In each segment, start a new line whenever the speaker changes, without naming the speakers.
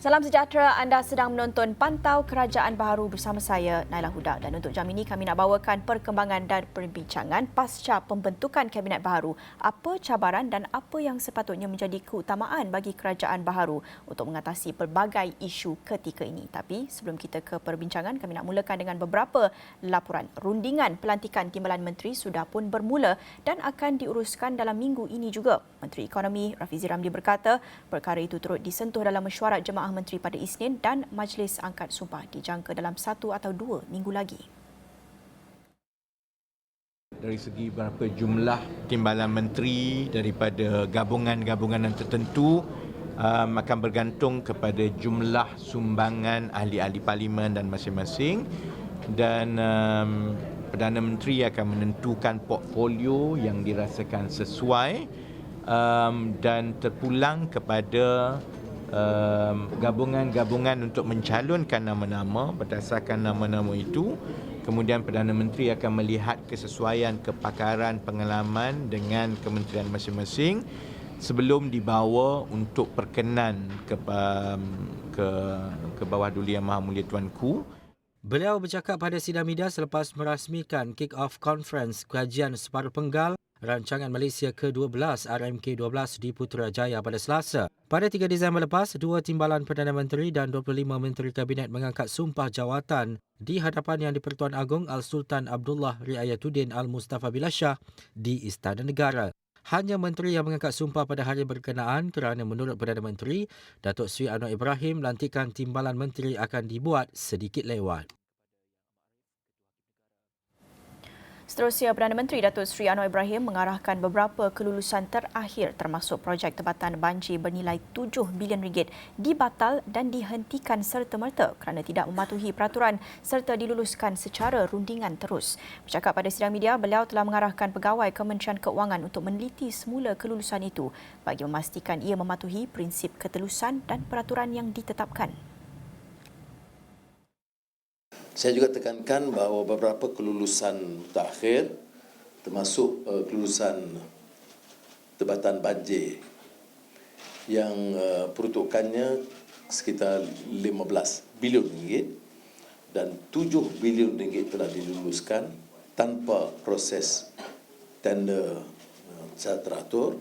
Salam sejahtera, anda sedang menonton Pantau Kerajaan Baharu bersama saya, Naila Huda. Dan untuk jam ini kami nak bawakan perkembangan dan perbincangan pasca pembentukan Kabinet Baharu. Apa cabaran dan apa yang sepatutnya menjadi keutamaan bagi Kerajaan Baharu untuk mengatasi pelbagai isu ketika ini. Tapi sebelum kita ke perbincangan, kami nak mulakan dengan beberapa laporan. Rundingan pelantikan Timbalan Menteri sudah pun bermula dan akan diuruskan dalam minggu ini juga. Menteri Ekonomi Rafizi Ramli berkata, perkara itu turut disentuh dalam mesyuarat Jemaah Menteri pada Isnin dan Majlis Angkat Sumpah dijangka dalam 1 atau 2 minggu lagi.
Dari segi berapa jumlah timbalan menteri daripada gabungan-gabungan tertentu akan bergantung kepada jumlah sumbangan ahli-ahli parlimen dan masing-masing, dan Perdana Menteri akan menentukan portfolio yang dirasakan sesuai dan terpulang kepada gabungan-gabungan untuk mencalonkan nama-nama. Berdasarkan nama-nama itu, kemudian Perdana Menteri akan melihat kesesuaian kepakaran pengalaman dengan kementerian masing-masing sebelum dibawa untuk perkenan ke bawah duli Yang Maha Mulia Tuanku.
Beliau bercakap pada sidang media selepas merasmikan kick-off conference kajian separuh penggal rancangan Malaysia ke-12 RMK-12 di Putrajaya pada Selasa. Pada 3 Disember lepas, 2 timbalan Perdana Menteri dan 25 Menteri Kabinet mengangkat sumpah jawatan di hadapan Yang di-Pertuan Agong Al-Sultan Abdullah Riayatuddin Al-Mustafa Billah di Istana Negara. Hanya menteri yang mengangkat sumpah pada hari berkenaan kerana menurut Perdana Menteri, Datuk Seri Anwar Ibrahim, lantikan timbalan menteri akan dibuat sedikit lewat.
Seterusnya, Perdana Menteri Datuk Seri Anwar Ibrahim mengarahkan beberapa kelulusan terakhir termasuk projek tebatan banjir bernilai RM7 bilion dibatal dan dihentikan serta-merta kerana tidak mematuhi peraturan serta diluluskan secara rundingan terus. Bercakap pada sidang media, beliau telah mengarahkan pegawai Kementerian Keuangan untuk meneliti semula kelulusan itu bagi memastikan ia mematuhi prinsip ketelusan dan peraturan yang ditetapkan.
Saya juga tekankan bahawa beberapa kelulusan terakhir termasuk kelulusan tebatan banjir yang peruntukannya sekitar RM15 bilion dan RM7 bilion telah diluluskan tanpa proses tender secara teratur.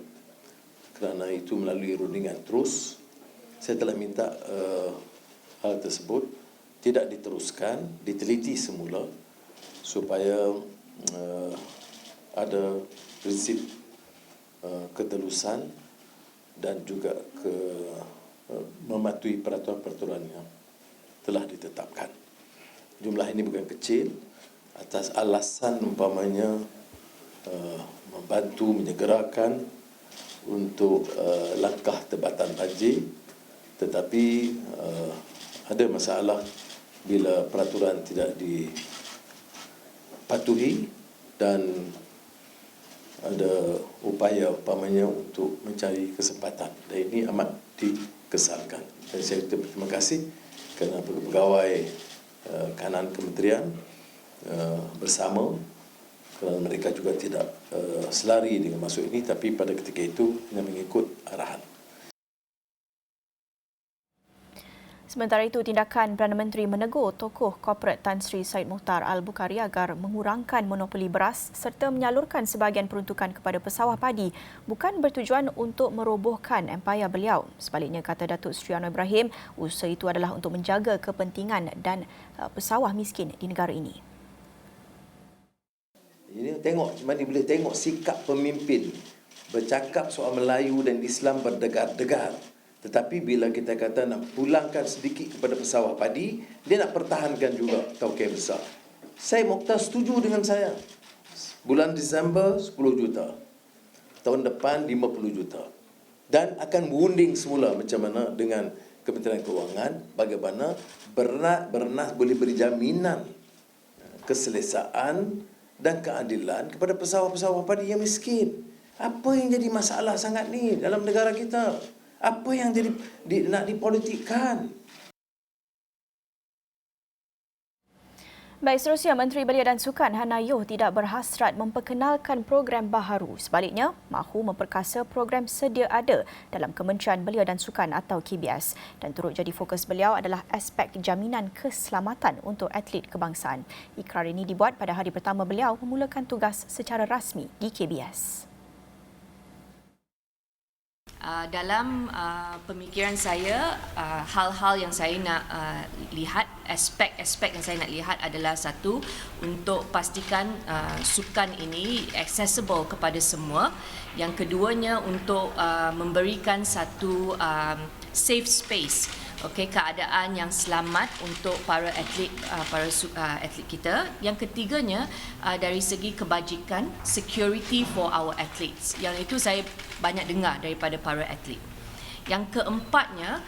Kerana itu melalui rundingan terus, saya telah minta hal tersebut tidak diteruskan, diteliti semula supaya ada prinsip ketelusan dan juga mematuhi peraturan-peraturan yang telah ditetapkan. Jumlah ini bukan kecil atas alasan umpamanya membantu menyegerakan untuk langkah tebatan banjir, tetapi ada masalah bila peraturan tidak dipatuhi dan ada upaya umpamanya untuk mencari kesempatan. Dan ini amat dikesalkan. Dan saya terima kasih kerana pegawai kanan kementerian bersama, kerana mereka juga tidak selari dengan masuk ini, tapi pada ketika itu hanya mengikut arahan.
Sementara itu, tindakan Perdana Menteri menegur tokoh korporat Tan Sri Syed Muhtar Al-Bukhari agar mengurangkan monopoli beras serta menyalurkan sebahagian peruntukan kepada pesawah padi bukan bertujuan untuk merobohkan empayar beliau. Sebaliknya, kata Datuk Seri Anwar Ibrahim, usaha itu adalah untuk menjaga kepentingan dan pesawah miskin di negara ini.
Ini tengok, mana boleh tengok sikap pemimpin bercakap soal Melayu dan Islam berdegar-degar. Tetapi bila kita kata nak pulangkan sedikit kepada pesawah padi, dia nak pertahankan juga tauke besar. Saya Mokhtar setuju dengan saya. Bulan Disember 10 juta. Tahun depan 50 juta. Dan akan berunding semula macam mana dengan Kementerian Keuangan bagaimana Bernas boleh beri jaminan keselesaan dan keadilan kepada pesawah-pesawah padi yang miskin. Apa yang jadi masalah sangat ni dalam negara kita? Apa yang nak dipolitikkan?
Baik, seterusnya Menteri Belia dan Sukan Hana Yoh tidak berhasrat memperkenalkan program baharu. Sebaliknya, mahu memperkasa program sedia ada dalam Kementerian Belia dan Sukan atau KBS. Dan turut jadi fokus beliau adalah aspek jaminan keselamatan untuk atlet kebangsaan. Ikrar ini dibuat pada hari pertama beliau memulakan tugas secara rasmi di KBS.
Dalam pemikiran saya, hal-hal yang saya nak lihat, aspek-aspek yang saya nak lihat adalah satu, untuk pastikan sukan ini accessible kepada semua. Yang keduanya, untuk memberikan satu safe space, keadaan yang selamat untuk para atlet atlet kita. Yang ketiganya, dari segi kebajikan, security for our athletes. Yang itu saya banyak dengar daripada para atlet. Yang keempatnya,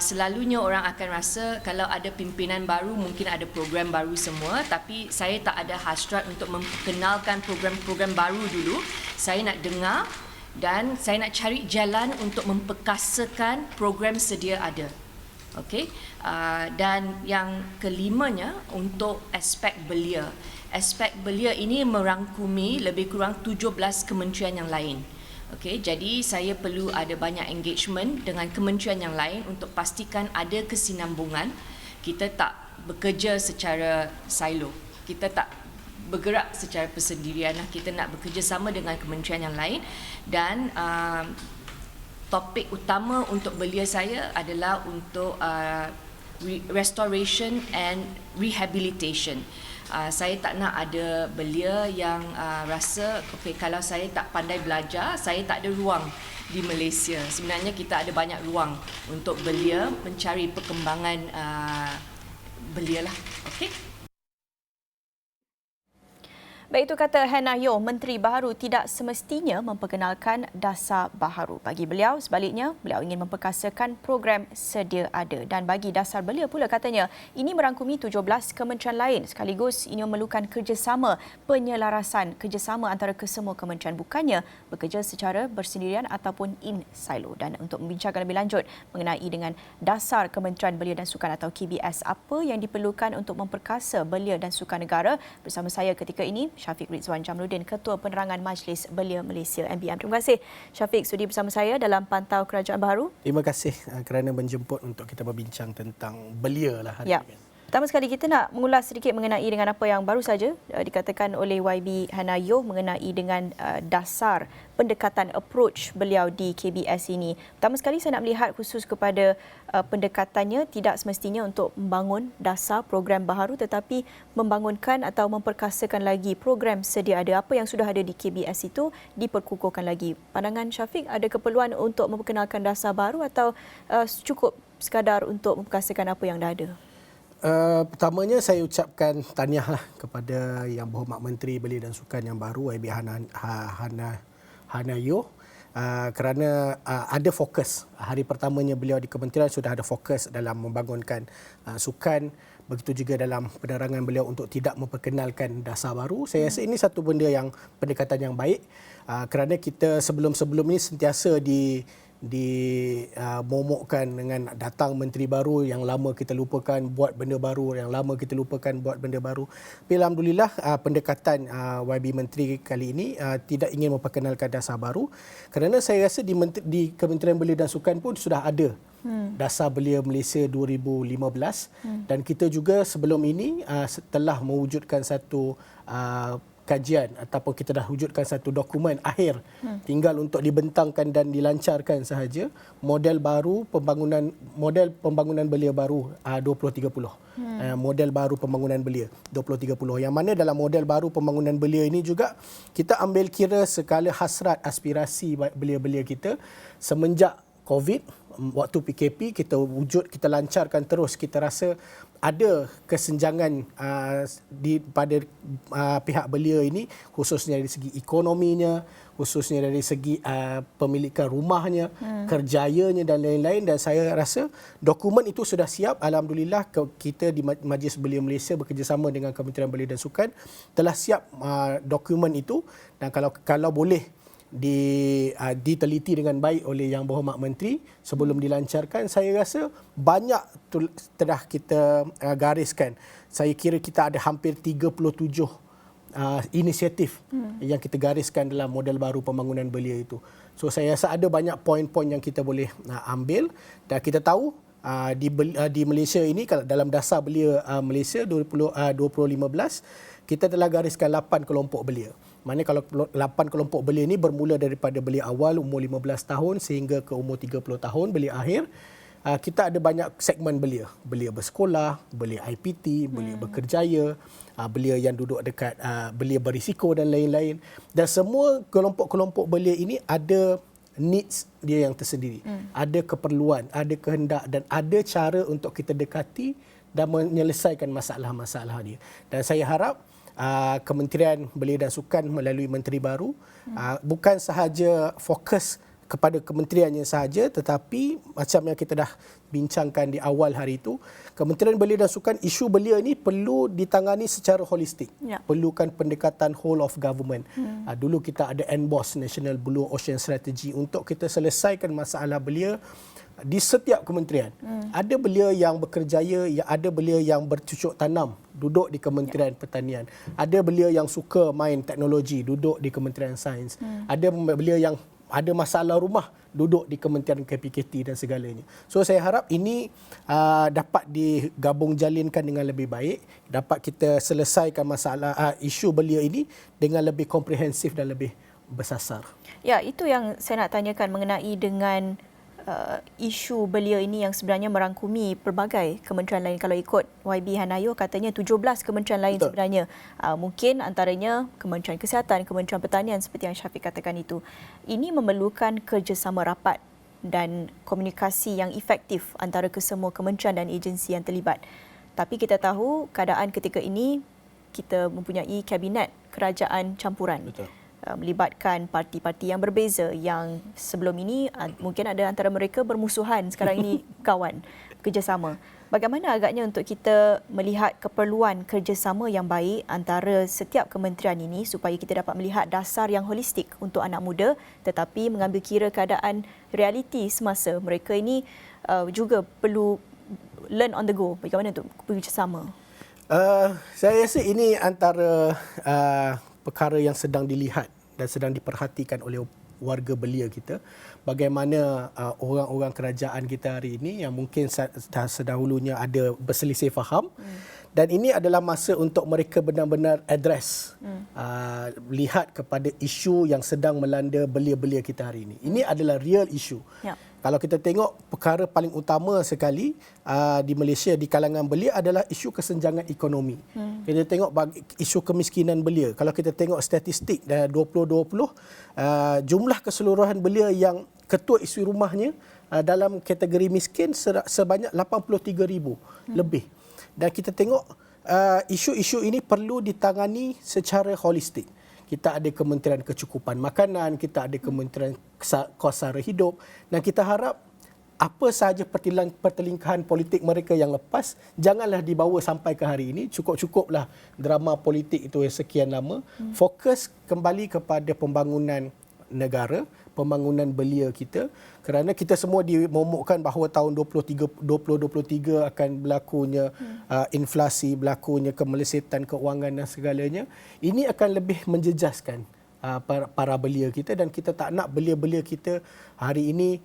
selalunya orang akan rasa kalau ada pimpinan baru mungkin ada program baru semua, tapi saya tak ada hasrat untuk memperkenalkan program-program baru dulu. Saya nak dengar dan saya nak cari jalan untuk memperkasakan program sedia ada. Dan yang kelimanya, untuk aspek belia. Aspek belia ini merangkumi lebih kurang 17 kementerian yang lain. Jadi saya perlu ada banyak engagement dengan kementerian yang lain untuk pastikan ada kesinambungan. Kita tak bekerja secara silo. Kita tak bergerak secara persendirian. Kita nak bekerjasama dengan kementerian yang lain. Dan topik utama untuk belia saya adalah untuk restoration and rehabilitation. Saya tak nak ada belia yang rasa kalau saya tak pandai belajar, saya tak ada ruang di Malaysia. Sebenarnya kita ada banyak ruang untuk belia mencari perkembangan belia lah.
Baik, itu kata Hana Yoh, Menteri Baharu tidak semestinya memperkenalkan dasar baharu. Bagi beliau, sebaliknya, beliau ingin memperkasakan program sedia ada. Dan bagi dasar belia pula, katanya, ini merangkumi 17 kementerian lain. Sekaligus ini memerlukan kerjasama, penyelarasan kerjasama antara kesemua kementerian. Bukannya bekerja secara bersendirian ataupun in silo. Dan untuk membincangkan lebih lanjut mengenai dengan dasar Kementerian Belia dan Sukan atau KBS, apa yang diperlukan untuk memperkasa belia dan sukan negara, bersama saya ketika ini, Syafiq Rizwan Jamluddin, Ketua Penerangan Majlis Belia Malaysia MBM. Terima kasih Syafiq sudi bersama saya dalam Pantau Kerajaan Baharu.
Terima kasih kerana menjemput untuk kita berbincang tentang belia lah hari ini.
Pertama sekali kita nak mengulas sedikit mengenai dengan apa yang baru saja dikatakan oleh YB Hana Yoh mengenai dengan dasar pendekatan approach beliau di KBS ini. Pertama sekali saya nak melihat khusus kepada pendekatannya tidak semestinya untuk membangun dasar program baharu tetapi membangunkan atau memperkasakan lagi program sedia ada. Apa yang sudah ada di KBS itu diperkukuhkan lagi. Pandangan Syafiq, ada keperluan untuk memperkenalkan dasar baru atau cukup sekadar untuk memperkasakan apa yang dah ada?
Pertamanya saya ucapkan tahniahlah kepada Yang Berhormat Menteri Belia dan Sukan yang baru, YB Hana Yoh, kerana ada fokus. Hari pertamanya beliau di kementerian sudah ada fokus dalam membangunkan sukan. Begitu juga dalam penerangan beliau untuk tidak memperkenalkan dasar baru. Saya rasa ini satu benda yang pendekatan yang baik, kerana kita sebelum-sebelum ini sentiasa momokkan dengan datang menteri baru, yang lama kita lupakan buat benda baru, yang lama kita lupakan buat benda baru. Tapi alhamdulillah pendekatan YB Menteri kali ini tidak ingin memperkenalkan dasar baru, kerana saya rasa di Kementerian Belia dan Sukan pun sudah ada Dasar Belia Malaysia 2015 dan kita juga sebelum ini telah mewujudkan satu kajian ataupun kita dah wujudkan satu dokumen akhir, tinggal untuk dibentangkan dan dilancarkan sahaja model pembangunan belia baru 2030. Model baru pembangunan belia 2030, yang mana dalam model baru pembangunan belia ini juga kita ambil kira segala hasrat aspirasi belia-belia kita semenjak COVID, waktu PKP kita lancarkan terus. Kita rasa ada kesenjangan pada pihak belia ini, khususnya dari segi ekonominya, khususnya dari segi pemilikan rumahnya, kerjayanya dan lain-lain. Dan saya rasa dokumen itu sudah siap. Alhamdulillah kita di Majlis Belia Malaysia bekerjasama dengan Kementerian Belia dan Sukan telah siap dokumen itu. Dan kalau boleh diteliti dengan baik oleh Yang Berhormat Menteri sebelum dilancarkan. Saya rasa banyak telah kita gariskan. Saya kira kita ada hampir 37 inisiatif yang kita gariskan dalam model baru pembangunan belia itu. So saya rasa ada banyak poin-poin yang kita boleh ambil, dan kita tahu di Malaysia ini, kalau dalam dasar belia Malaysia 2015, kita telah gariskan 8 kelompok belia. Maknanya kalau 8 kelompok belia ini bermula daripada belia awal umur 15 tahun sehingga ke umur 30 tahun, belia akhir. Kita ada banyak segmen belia. Belia bersekolah, belia IPT, belia berkerjaya, belia yang duduk dekat belia berisiko dan lain-lain. Dan semua kelompok-kelompok belia ini ada needs dia yang tersendiri. Ada keperluan, ada kehendak dan ada cara untuk kita dekati dan menyelesaikan masalah-masalah dia. Dan saya harap Kementerian Belia dan Sukan melalui Menteri baru bukan sahaja fokus kepada kementeriannya sahaja, tetapi macam yang kita dah bincangkan di awal hari itu, Kementerian Belia dan Sukan, isu belia ini perlu ditangani secara holistik. Ya. Perlukan pendekatan whole of government. Dulu kita ada NBOS, National Blue Ocean Strategy, untuk kita selesaikan masalah belia di setiap kementerian. Ada belia yang berkerjaya, ada belia yang bercucuk tanam, duduk di Kementerian Pertanian. Ada belia yang suka main teknologi, duduk di Kementerian Sains. Ada belia yang ada masalah rumah, duduk di Kementerian KPKT dan segalanya. So saya harap ini dapat digabung jalinkan dengan lebih baik, dapat kita selesaikan masalah isu belia ini dengan lebih komprehensif dan lebih bersasar.
Ya, itu yang saya nak tanyakan mengenai dengan isu belia ini yang sebenarnya merangkumi pelbagai kementerian lain. Kalau ikut YB Hanayo, katanya 17 kementerian lain. Betul. Sebenarnya. Mungkin antaranya Kementerian Kesihatan, Kementerian Pertanian seperti yang Syafiq katakan itu. Ini memerlukan kerjasama rapat dan komunikasi yang efektif antara kesemua kementerian dan agensi yang terlibat. Tapi kita tahu keadaan ketika ini kita mempunyai kabinet kerajaan campuran. Betul. Melibatkan parti-parti yang berbeza yang sebelum ini mungkin ada antara mereka bermusuhan, sekarang ini kawan, kerjasama. Bagaimana agaknya untuk kita melihat keperluan kerjasama yang baik antara setiap kementerian ini supaya kita dapat melihat dasar yang holistik untuk anak muda, tetapi mengambil kira keadaan realiti semasa mereka ini juga perlu learn on the go. Bagaimana untuk kerjasama?
Saya rasa ini antara perkara yang sedang dilihat dan sedang diperhatikan oleh warga belia kita. Bagaimana orang-orang kerajaan kita hari ini yang mungkin sedahulunya ada berselisih faham. Dan ini adalah masa untuk mereka benar-benar address, lihat kepada isu yang sedang melanda belia-belia kita hari ini. Ini adalah real issue. Ya. Kalau kita tengok, perkara paling utama sekali di Malaysia di kalangan belia adalah isu kesenjangan ekonomi. Kita tengok isu kemiskinan belia. Kalau kita tengok statistik 2020, jumlah keseluruhan belia yang ketua isi rumahnya dalam kategori miskin sebanyak 83,000 lebih. Dan kita tengok isu-isu ini perlu ditangani secara holistik. Kita ada Kementerian Kecukupan Makanan, kita ada Kementerian Kos Sara Hidup, dan kita harap apa sahaja pertelingkahan politik mereka yang lepas janganlah dibawa sampai ke hari ini. Cukup-cukuplah drama politik itu yang sekian lama. Fokus kembali kepada pembangunan negara, pembangunan belia kita, kerana kita semua dimomokkan bahawa tahun 2023 akan berlakunya inflasi, berlakunya kemelesetan keuangan dan segalanya. Ini akan lebih menjejaskan para belia kita, dan kita tak nak belia-belia kita hari ini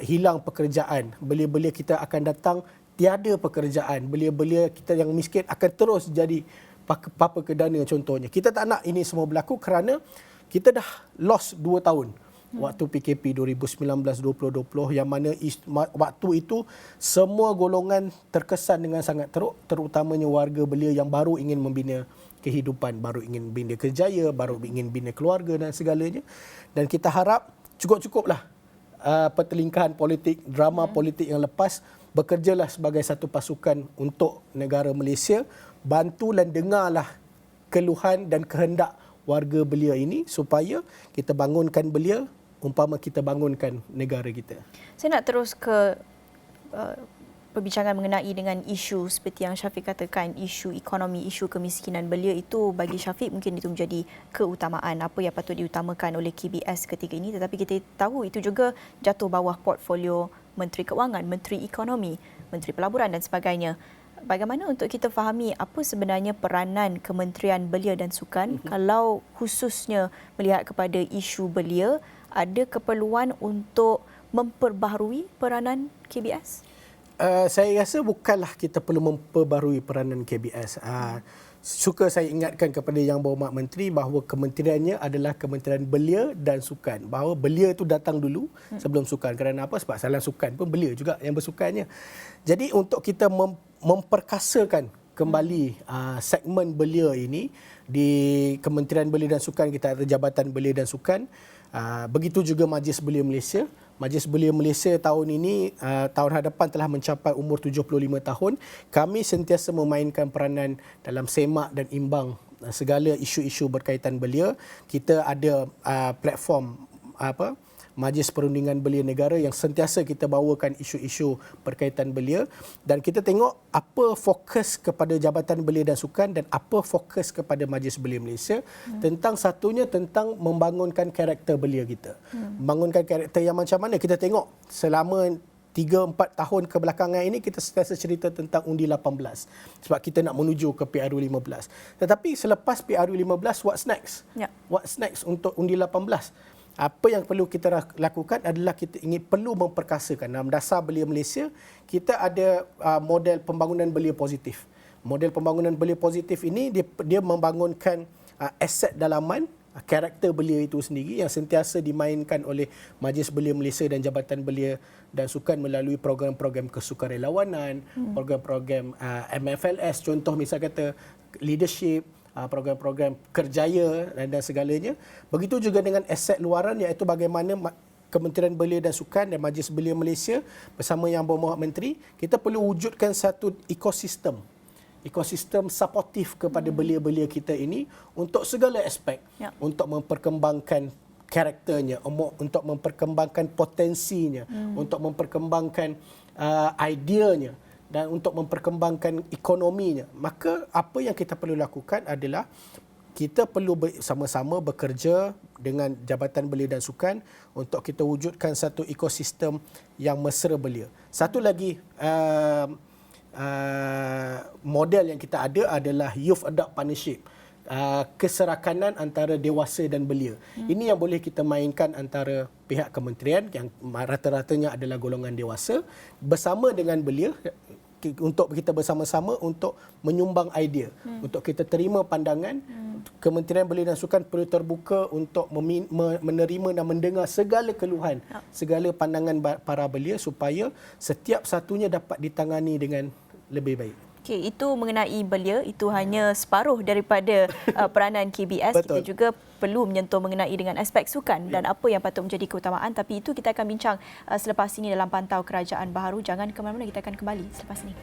hilang pekerjaan. Belia-belia kita akan datang tiada pekerjaan. Belia-belia kita yang miskin akan terus jadi papa kedana contohnya. Kita tak nak ini semua berlaku kerana kita dah lost 2 tahun waktu PKP 2019-2020, yang mana waktu itu semua golongan terkesan dengan sangat teruk, terutamanya warga belia yang baru ingin membina kehidupan, baru ingin bina kerjaya, baru ingin bina keluarga dan segalanya. Dan kita harap cukup-cukuplah pertelingkahan politik, drama politik yang lepas. Bekerjalah sebagai satu pasukan untuk negara Malaysia, bantu dan dengarlah keluhan dan kehendak warga belia ini supaya kita bangunkan belia umpama kita bangunkan negara kita.
Saya nak terus ke perbincangan mengenai dengan isu seperti yang Syafiq katakan, isu ekonomi, isu kemiskinan belia itu bagi Syafiq mungkin itu menjadi keutamaan apa yang patut diutamakan oleh KBS ketika ini, tetapi kita tahu itu juga jatuh bawah portfolio Menteri Keuangan, Menteri Ekonomi, Menteri Pelaburan dan sebagainya. Bagaimana untuk kita fahami apa sebenarnya peranan Kementerian Belia dan Sukan kalau khususnya melihat kepada isu belia, ada keperluan untuk memperbaharui peranan KBS?
Saya rasa bukanlah kita perlu memperbarui peranan KBS. Suka saya ingatkan kepada Yang Berhormat Menteri bahawa kementeriannya adalah Kementerian Belia dan Sukan. Bahawa belia itu datang dulu sebelum sukan. Kerana apa? Sebab salah sukan pun belia juga yang bersukannya. Jadi untuk kita memperkasakan kembali segmen belia ini di Kementerian Belia dan Sukan, kita ada Jabatan Belia dan Sukan. Begitu juga Majlis Belia Malaysia. Majlis Belia Malaysia tahun ini, tahun hadapan telah mencapai umur 75 tahun. Kami sentiasa memainkan peranan dalam semak dan imbang segala isu-isu berkaitan belia. Kita ada platform Majlis Perundingan Belia Negara yang sentiasa kita bawakan isu-isu berkaitan belia, dan kita tengok apa fokus kepada Jabatan Belia dan Sukan dan apa fokus kepada Majlis Belia Malaysia. Tentang satunya tentang membangunkan karakter belia kita. Membangunkan karakter yang macam mana kita tengok selama 3-4 tahun kebelakangan ini kita sentiasa cerita tentang undi 18 sebab kita nak menuju ke PRU15. Tetapi selepas PRU15, what's next? What's next untuk undi 18? Apa yang perlu kita lakukan adalah kita perlu memperkasakan. Dalam dasar belia Malaysia, kita ada model pembangunan belia positif. Model pembangunan belia positif ini dia membangunkan aset dalaman, karakter belia itu sendiri yang sentiasa dimainkan oleh Majlis Belia Malaysia dan Jabatan Belia dan Sukan melalui program-program kesukarelawanan, program-program MFLS, contoh misal kata leadership, program-program kerjaya dan segalanya. Begitu juga dengan aset luaran, iaitu bagaimana Kementerian Belia dan Sukan dan Majlis Belia Malaysia bersama Yang Berhormat Menteri, kita perlu wujudkan satu ekosistem suportif kepada belia-belia kita ini untuk segala aspek, untuk memperkembangkan karakternya, untuk memperkembangkan potensinya, untuk memperkembangkan ideanya dan untuk memperkembangkan ekonominya. Maka apa yang kita perlu lakukan adalah kita perlu sama-sama bekerja dengan Jabatan Belia dan Sukan untuk kita wujudkan satu ekosistem yang mesra belia. Satu lagi model yang kita ada adalah Youth Adult Partnership. Keserakanan antara dewasa dan belia. Ini yang boleh kita mainkan antara pihak kementerian yang rata-ratanya adalah golongan dewasa bersama dengan belia, untuk kita bersama-sama untuk menyumbang idea, untuk kita terima pandangan. Kementerian Belia dan Sukan perlu terbuka untuk menerima dan mendengar segala keluhan, segala pandangan para belia supaya setiap satunya dapat ditangani dengan lebih baik.
Okey, itu mengenai belia, itu hanya separuh daripada peranan KBS.
Betul.
Kita juga perlu menyentuh mengenai dengan aspek sukan dan apa yang patut menjadi keutamaan. Tapi itu kita akan bincang selepas ini dalam Pantau Kerajaan Baharu. Jangan ke mana-mana, kita akan kembali selepas ini.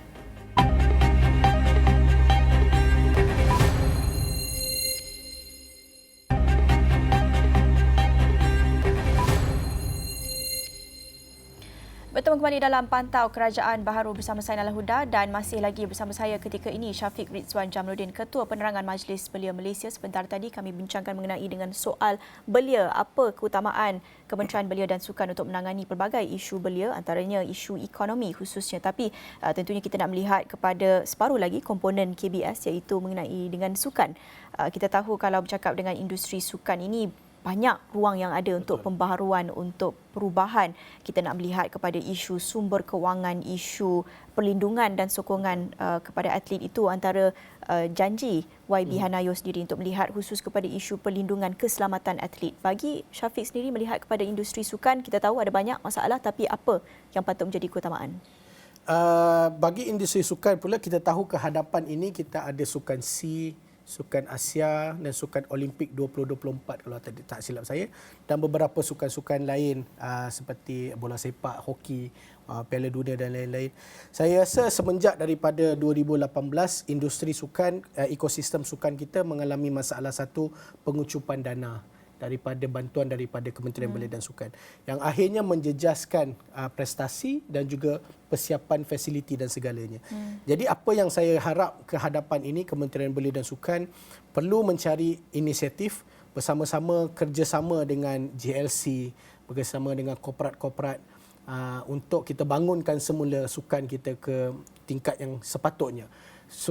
Bertemu kembali dalam Pantau Kerajaan Baharu bersama saya Nailah Huda, dan masih lagi bersama saya ketika ini Syafiq Rizwan Jamaluddin, Ketua Penerangan Majlis Belia Malaysia. Sebentar tadi kami bincangkan mengenai dengan soal belia, apa keutamaan Kementerian Belia dan Sukan untuk menangani pelbagai isu belia, antaranya isu ekonomi khususnya. Tapi tentunya kita nak melihat kepada separuh lagi komponen KBS, iaitu mengenai dengan sukan. Kita tahu kalau bercakap dengan industri sukan ini, banyak ruang yang ada untuk pembaharuan, untuk perubahan. Kita nak melihat kepada isu sumber kewangan, isu perlindungan dan sokongan kepada atlet. Itu antara janji YB Hanayo sendiri untuk melihat khusus kepada isu perlindungan keselamatan atlet. Bagi Syafiq sendiri melihat kepada industri sukan, kita tahu ada banyak masalah, tapi apa yang patut menjadi keutamaan?
Bagi industri sukan pula, kita tahu kehadapan ini kita ada Sukan C, Sukan Asia dan Sukan Olimpik 2024 kalau tak silap saya, dan beberapa sukan-sukan lain seperti bola sepak, hoki, Piala Dunia dan lain-lain. Saya rasa semenjak daripada 2018 industri sukan, ekosistem sukan kita mengalami masalah satu, pengucupan dana daripada bantuan daripada Kementerian Belia dan Sukan yang akhirnya menjejaskan prestasi dan juga persiapan fasiliti dan segalanya. Jadi apa yang saya harap ke hadapan ini Kementerian Belia dan Sukan perlu mencari inisiatif bersama-sama kerjasama dengan JLC, bersama dengan korporat-korporat untuk kita bangunkan semula sukan kita ke tingkat yang sepatutnya.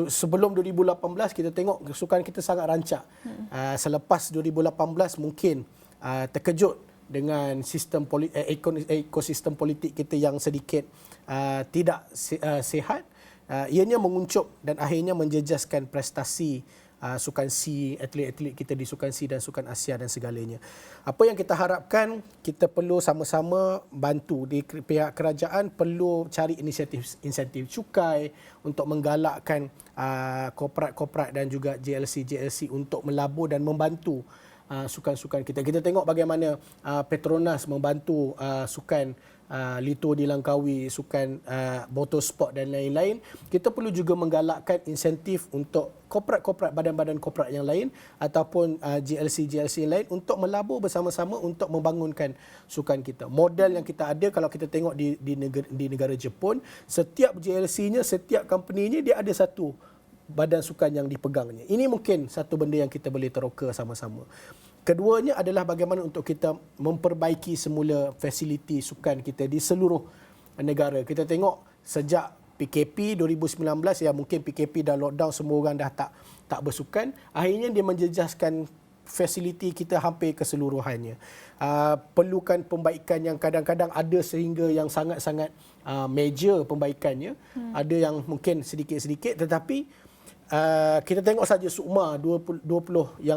Sebelum 2018 kita tengok sukan kita sangat rancak. Selepas 2018 mungkin terkejut dengan sistem ekosistem politik kita yang sedikit tidak sihat. Ianya menguncup dan akhirnya menjejaskan prestasi Sukan C, atlet-atlet kita di Sukan C dan Sukan Asia dan segalanya. Apa yang kita harapkan, kita perlu sama-sama bantu. Di pihak kerajaan perlu cari insentif cukai untuk menggalakkan korporat-korporat dan juga JLC untuk melabur dan membantu sukan-sukan kita. Kita tengok bagaimana Petronas membantu sukan Lito di Langkawi, sukan motorsport dan lain-lain. Kita perlu juga menggalakkan insentif untuk korporat-korporat, badan-badan korporat yang lain ataupun GLC yang lain untuk melabur bersama-sama untuk membangunkan sukan kita. Model yang kita ada kalau kita tengok di negara Jepun, setiap GLC-nya, setiap company-nya dia ada satu badan sukan yang dipegangnya. Ini mungkin satu benda yang kita boleh teroka sama-sama. Keduanya adalah bagaimana untuk kita memperbaiki semula fasiliti sukan kita di seluruh negara. Kita tengok sejak PKP 2019, ya mungkin PKP dah lockdown, semua orang dah tak bersukan. Akhirnya dia menjejaskan fasiliti kita hampir keseluruhannya. Perlukan pembaikan yang kadang-kadang ada sehingga yang sangat-sangat major pembaikannya. Ada yang mungkin sedikit-sedikit, tetapi kita tengok saja Sukma 20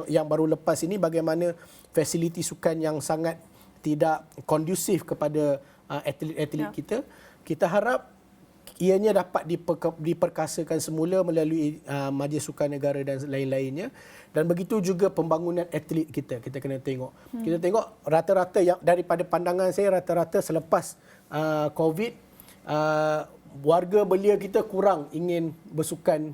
yang baru lepas ini bagaimana fasiliti sukan yang sangat tidak kondusif kepada atlet-atlet kita. Kita harap ianya dapat diperkasakan semula melalui Majlis Sukan Negara dan lain-lainnya. Dan begitu juga pembangunan atlet kita. Kita kena tengok. Kita tengok rata-rata yang daripada pandangan saya, rata-rata selepas COVID, warga belia kita kurang ingin bersukan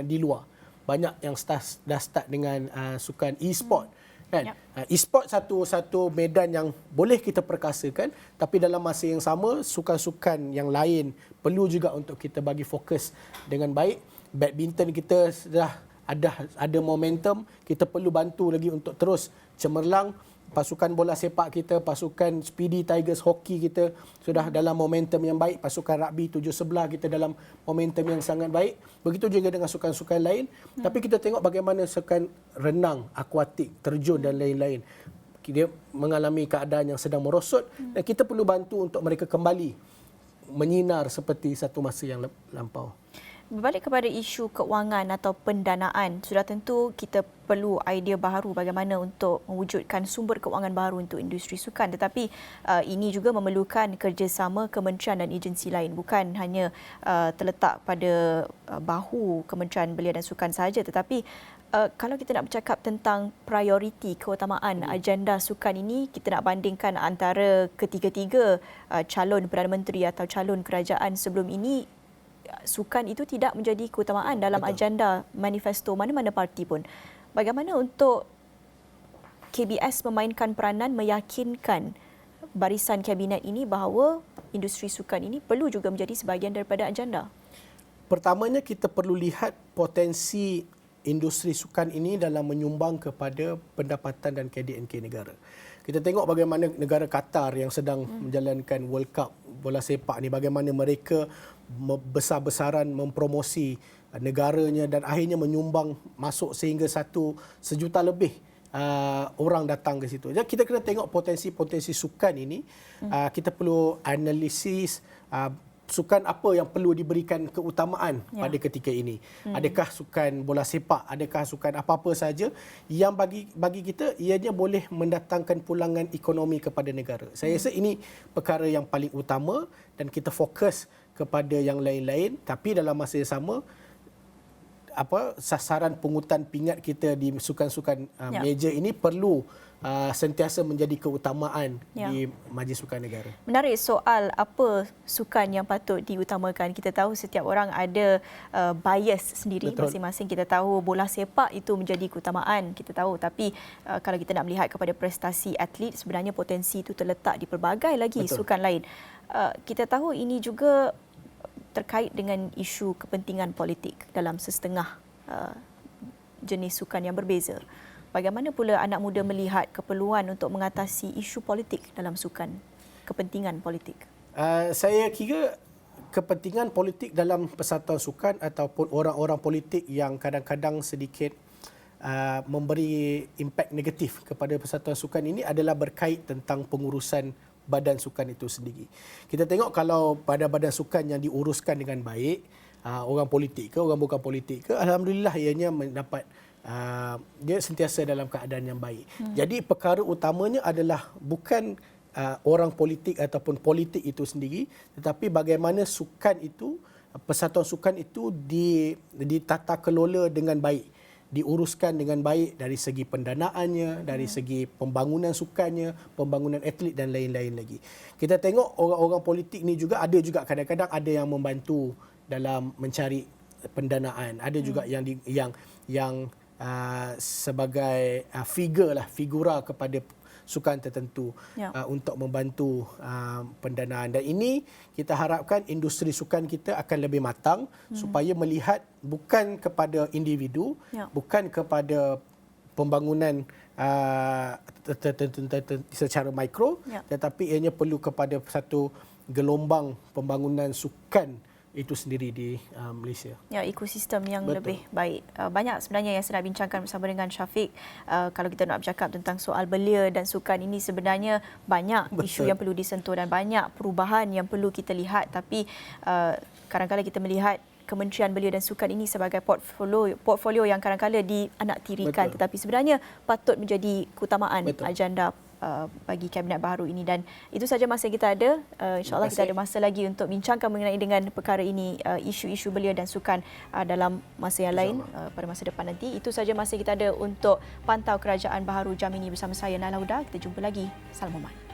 di luar. Banyak yang dah start dengan sukan e-sport. Kan? E-sport satu medan yang boleh kita perkasakan, tapi dalam masa yang sama sukan-sukan yang lain perlu juga untuk kita bagi fokus dengan baik. Badminton kita sudah ada momentum, kita perlu bantu lagi untuk terus cemerlang. Pasukan bola sepak kita, pasukan Speedy Tigers hoki kita sudah dalam momentum yang baik. Pasukan rugby 7-11 kita dalam momentum yang sangat baik. Begitu juga dengan sukan-sukan lain. Tapi kita tengok bagaimana sukan renang, akuatik, terjun dan lain-lain. Dia mengalami keadaan yang sedang merosot dan kita perlu bantu untuk mereka kembali menyinar seperti satu masa yang lampau.
Berbalik kepada isu keuangan atau pendanaan, sudah tentu kita perlu idea baharu bagaimana untuk mewujudkan sumber keuangan baru untuk industri sukan. Tetapi ini juga memerlukan kerjasama kementerian dan agensi lain. Bukan hanya terletak pada bahu Kementerian Belia dan Sukan sahaja, tetapi kalau kita nak bercakap tentang prioriti, keutamaan agenda sukan ini, kita nak bandingkan antara ketiga-tiga calon Perdana Menteri atau calon kerajaan sebelum ini, sukan itu tidak menjadi keutamaan dalam agenda manifesto mana-mana parti pun. Bagaimana untuk KBS memainkan peranan meyakinkan barisan kabinet ini bahawa industri sukan ini perlu juga menjadi sebahagian daripada agenda?
Pertamanya kita perlu lihat potensi industri sukan ini dalam menyumbang kepada pendapatan dan KDNK negara. Kita tengok bagaimana negara Qatar yang sedang menjalankan World Cup bola sepak ni, bagaimana mereka besar-besaran mempromosi negaranya dan akhirnya menyumbang masuk sehingga 1 sejuta lebih orang datang ke situ. Jadi kita kena tengok potensi-potensi sukan ini. Kita perlu analisis sukan apa yang perlu diberikan keutamaan pada ketika ini. Adakah sukan bola sepak, adakah sukan apa-apa saja yang bagi kita ianya boleh mendatangkan pulangan ekonomi kepada negara. Saya rasa ini perkara yang paling utama dan kita fokus kepada yang lain-lain, tapi dalam masa yang sama sasaran pungutan pingat kita di sukan-sukan major ini perlu sentiasa menjadi keutamaan di Majlis Sukan Negara.
Menarik soal apa sukan yang patut diutamakan. Kita tahu setiap orang ada bias sendiri.
Betul.
Masing-masing kita tahu bola sepak itu menjadi keutamaan, kita tahu. Tapi kalau kita nak melihat kepada prestasi atlet, sebenarnya potensi itu terletak di pelbagai lagi sukan lain. Kita tahu ini juga terkait dengan isu kepentingan politik dalam setengah jenis sukan yang berbeza. Bagaimana pula anak muda melihat keperluan untuk mengatasi isu politik dalam sukan, kepentingan politik?
Saya kira kepentingan politik dalam persatuan sukan ataupun orang-orang politik yang kadang-kadang sedikit memberi impak negatif kepada persatuan sukan ini adalah berkait tentang pengurusan badan sukan itu sendiri. Kita tengok kalau pada badan sukan yang diuruskan dengan baik, orang politik ke, orang bukan politik ke, alhamdulillah ianya mendapat dia sentiasa dalam keadaan yang baik. Jadi perkara utamanya adalah bukan orang politik ataupun politik itu sendiri, tetapi bagaimana sukan itu, persatuan sukan itu ditata kelola dengan baik, diuruskan dengan baik dari segi pendanaannya, dari segi pembangunan sukannya, pembangunan atlet dan lain-lain lagi. Kita tengok orang-orang politik ni juga ada juga kadang-kadang ada yang membantu dalam mencari pendanaan, ada juga yang sebagai figura kepada sukan tertentu untuk membantu pendanaan. Dan ini kita harapkan industri sukan kita akan lebih matang supaya melihat bukan kepada individu, bukan kepada pembangunan secara mikro, tetapi ianya perlu kepada satu gelombang pembangunan sukan itu sendiri di Malaysia.
Ya, ekosistem yang
Betul.
lebih baik. Banyak sebenarnya yang saya nak bincangkan bersama dengan Syafiq. Kalau kita nak bercakap tentang soal belia dan sukan ini, sebenarnya banyak isu yang perlu disentuh dan banyak perubahan yang perlu kita lihat. Tapi kadang-kadang kita melihat Kementerian Belia dan Sukan ini sebagai portfolio yang kadang-kadang dianaktirikan. Tetapi sebenarnya patut menjadi keutamaan agenda bagi Kabinet Baharu ini. Dan itu saja masa yang kita ada. InsyaAllah kita ada masa lagi untuk bincangkan mengenai dengan perkara ini, isu-isu belia dan sukan dalam masa yang lain, pada masa depan nanti. Itu saja masa yang kita ada untuk Pantau Kerajaan Baharu jam ini bersama saya Naila Huda. Kita jumpa lagi. Salam hormat.